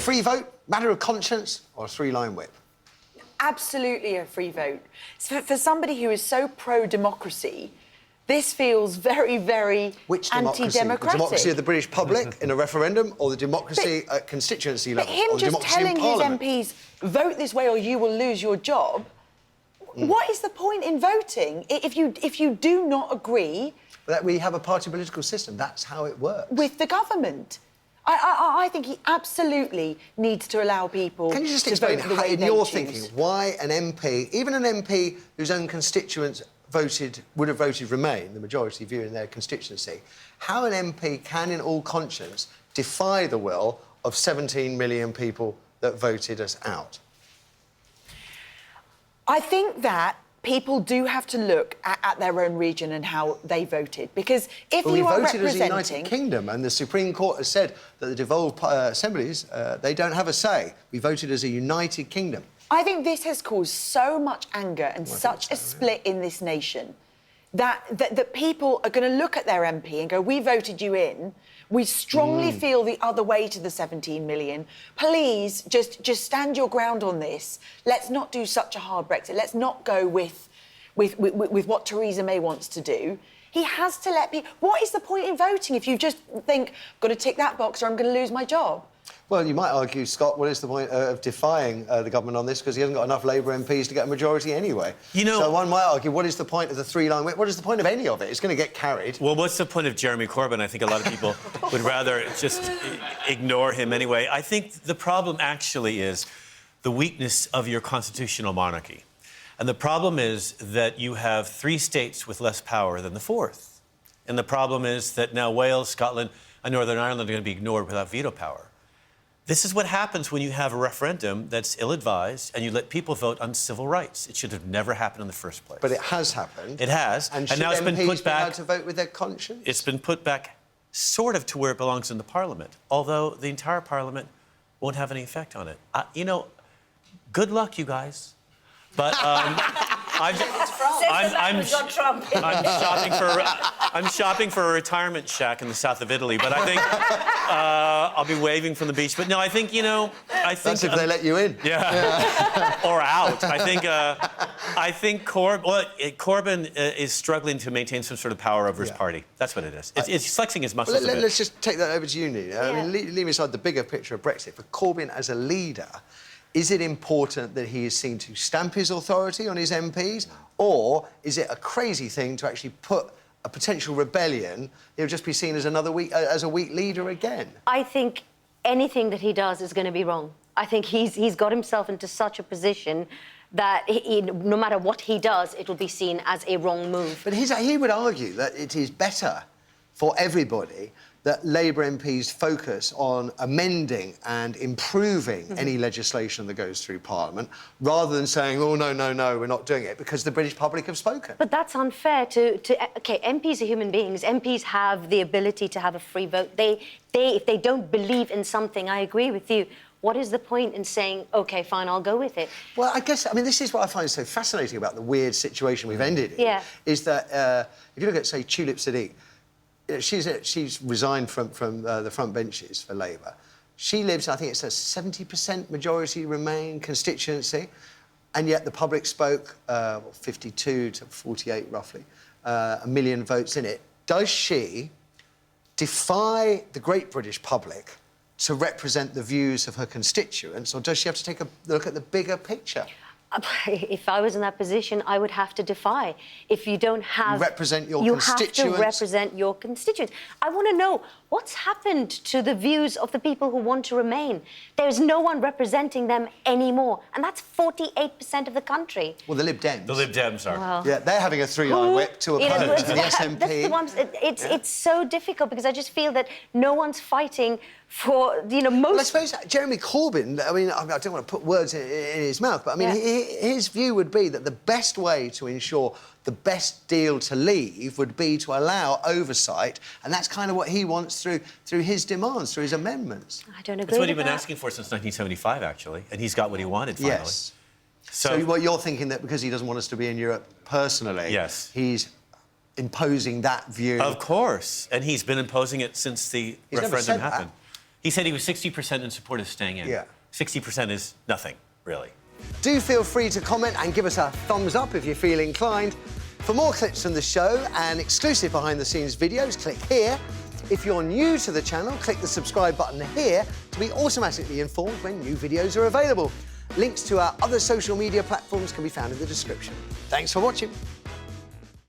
free vote, matter of conscience, or a three-line whip? Absolutely a free vote. So for somebody who is so pro-democracy, this feels very, very Which democracy? anti-democratic. The democracy of the British public in a referendum, or the democracy at constituency level? But him just telling his MPs, vote this way or you will lose your job, what is the point in voting if you do not agree... That we have a party political system. That's how it works. ...with the government? I think he absolutely needs to allow people Can you just to explain vote the way in they your choose. thinking, why an MP, even an MP whose own constituents would have voted Remain, the majority view in their constituency, how an MP can, in all conscience, defy the will of 17 million people that voted us out? I think that people do have to look at their own region and how they voted, because if Well, you are we voted as a representing... United Kingdom, and the Supreme Court has said that the devolved assemblies, they don't have a say. We voted as a United Kingdom. I think this has caused so much anger and such a split in this nation that people are going to look at their MP and go, we voted you in. We strongly feel the other way to the 17 million. Please, just stand your ground on this. Let's not do such a hard Brexit. Let's not go with what Theresa May wants to do. He has to let people... What is the point in voting if you just think, got to tick that box or I'm going to lose my job? Well, you might argue, Scott, what is the point of defying the government on this, because he hasn't got enough Labour MPs to get a majority anyway? You know... So one might argue, what is the point of the three-line whip? What is the point of any of it? It's going to get carried. Well, what's the point of Jeremy Corbyn? I think a lot of people would rather just ignore him anyway. I think the problem actually is the weakness of your constitutional monarchy. And the problem is that you have 3 states with less power than the 4th. And the problem is that now Wales, Scotland and Northern Ireland are going to be ignored without veto power. This is what happens when you have a referendum that's ill-advised and you let people vote on civil rights. It should have never happened in the first place. But it has happened. It has. And now it's been put back... allowed to vote with their conscience? It's been put back sort of to where it belongs in the Parliament, although the entire Parliament won't have any effect on it. You know, good luck, you guys. But I'm shopping for a retirement shack in the south of Italy, but I think I'll be waving from the beach. But no, I think, you know, That's if they let you in. Yeah. Or out. I think Corbyn is struggling to maintain some sort of power over his party. That's what it is. It's flexing his muscles a bit. Let's just take that over to you, Nina. I mean, leave aside the bigger picture of Brexit. For Corbyn as a leader, is it important that he is seen to stamp his authority on his MPs, or is it a crazy thing to actually put a potential rebellion, he'll just be seen as a weak leader again? I think anything that he does is going to be wrong. I think he's got himself into such a position that no matter what he does, it will be seen as a wrong move. But he would argue that it is better for everybody that Labour MPs focus on amending and improving any legislation that goes through Parliament, rather than saying, oh, no, we're not doing it, because the British public have spoken. But that's unfair to... OK, MPs are human beings. MPs have the ability to have a free vote. If they don't believe in something, I agree with you. What is the point in saying, OK, fine, I'll go with it? Well, I guess, I mean, this is what I find so fascinating about the weird situation we've ended in, is that if you look at, say, Tulip Siddiq, she's resigned from the front benches for Labour. She lives, I think it's a 70% majority Remain constituency, and yet the public spoke 52 to 48, roughly, 1 million votes in it. Does she defy the great British public to represent the views of her constituents, or does she have to take a look at the bigger picture? If I was in that position, I would have to defy. If you don't have... You represent your constituents? You have to represent your constituents. I want to know what's happened to the views of the people who want to remain. There's no one representing them anymore, and that's 48% of the country. Well, the Lib Dems. The Lib Dems are. Well, yeah, they're having a three-line whip to oppose the SNP. That's the ones, it's so difficult, because I just feel that no one's fighting for, you know, most... Well, I suppose Jeremy Corbyn, I mean, I don't want to put words in his mouth, but, I mean, his view would be that the best way to ensure the best deal to leave would be to allow oversight, and that's kind of what he wants through his demands, through his amendments. I don't agree with that. That's what he's been asking for since 1975, actually, and he's got what he wanted, finally. Yes. So what you're thinking, that because he doesn't want us to be in Europe personally, yes, he's imposing that view? Of course, and he's been imposing it since the referendum happened. He said he was 60% in support of staying in. Yeah. 60% is nothing, really. Do feel free to comment and give us a thumbs up if you feel inclined. For more clips from the show and exclusive behind-the-scenes videos, click here. If you're new to the channel, click the subscribe button here to be automatically informed when new videos are available. Links to our other social media platforms can be found in the description. Thanks for watching.